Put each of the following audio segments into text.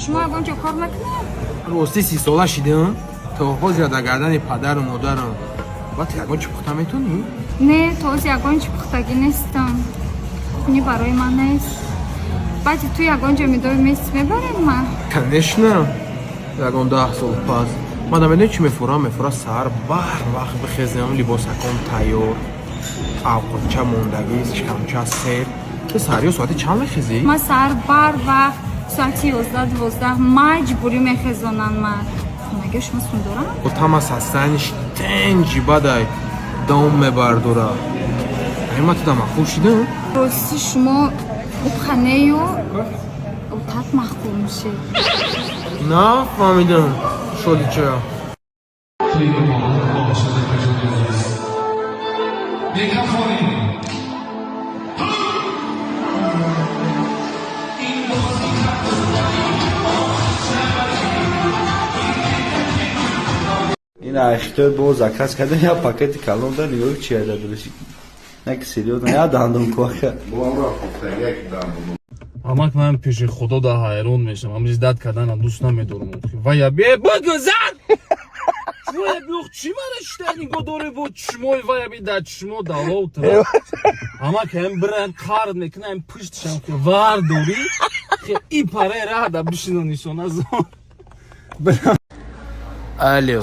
شما اگه کار نکنید راستی 30 ساله شدیم توافق زیاد گردن پدر و مادرم وقتی اگه چی پخته میتونی؟ نه تازه اگه چی پختگی نیستم اینی برای من نیست بعدی توی اگه میدوی میست میبریم من کنشنه اگه 10 سال پس من دمیده چی میفورم سر بر وقت بخیزیم لباس اکم تیار اوقات چه موندگیست چکم چه سر که سری و ساعتی چند میخیزی؟ من سر بر وقت ساعتی 11-12 مجبوری میخیزونن من خونگه شما سوندارم؟ و تماس هستنش تنجی بدای دام میبردوره این تو دم خوب شده؟ راستی شما خانه و تات مخبور میشه نه فهمیدم شدی چرا؟ این اخته با زکاس کردن یا پاکت کالون در نیویورک چیه دادرشی نه که سریوز یا دندون کوخه амак ман пеши худо да ҳайрон мешам амриз дад карданам дӯст намедорам вая бе бигузар вая биёх чӣ мара штани годоре бо чишмои вая би да чишмо давотра амак ҳам биран қард мекунам пуштшам ки вардори и параи раҳда бишинонишон азон الو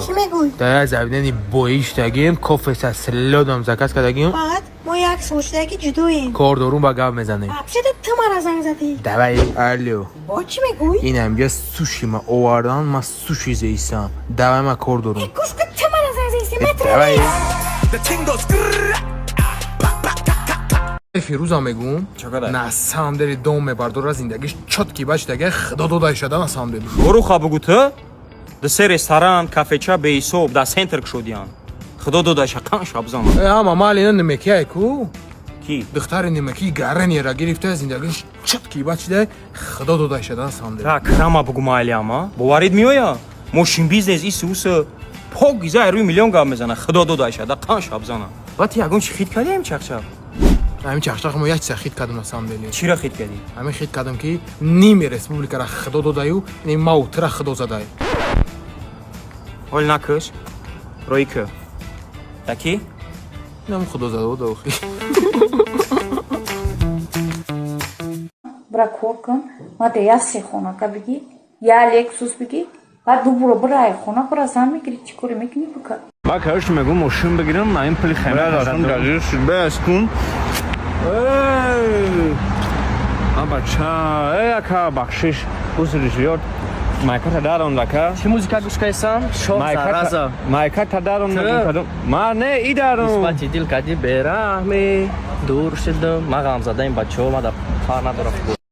در زمینی بویشتگیم کافه سلادم زکات کردگیم فقط ما یک سوچتگی جدوییم کاردارون با گپ میزنیم بابشت تو مرا زنگ زدی دوای الو با چی میگوی؟ اینم یه سوشی ما آوردن ما سوشی زیستم دوای ما کاردارون گوش کن تو مرا زنگ زدی دوای فیروزم میگم نه سام داری دوم میبردور از زندگیش چتکی بچتگه خدا دادای شدن اسام داری برو خواب بگو تو در سه رستوران کافهچه به حساب در سنتر کشیدیان خدا داده شکن شابزان اما مال اینا نمکیه کو کی دختر نمکی گرنی را گرفته از زندگیش چتکی بچده خدا دادای شدن اسام داری تا کرما بگو مالی اما باورید میویا ماشین بیزنس ایسوس پاگیزه روی میلیون گام میزنه خدا داده شده کن شابزان بعد یگون چی خید کردیم چخچا همین چخچا ما یک خید کردم اسام داری چی را خید کردی همین خید کردم که نیمی رسپوبلیکا را خدا دادایو نیم ماوتر خدا زدای حال نکش روی که تکی نم خدا زده و داخلی برا کار کن ما ده یک خونه که بگی یا لکسوس بگی بعد دو برای خونه برا زن میگیری چی کاری میکنی بکن ما کارش میگم ماشین بگیرم من این پلی خیمه داشتم گاریش بس کن بچه اکا بخشش بوسیدش بیاد مایکا دارم لکه چه موزیک گوش کردم؟ شاد مایکا دارم من نه ای دارم قسمتی دل کردی برهمی دور شدم من غم زده این بچه ها ما در کار ندارم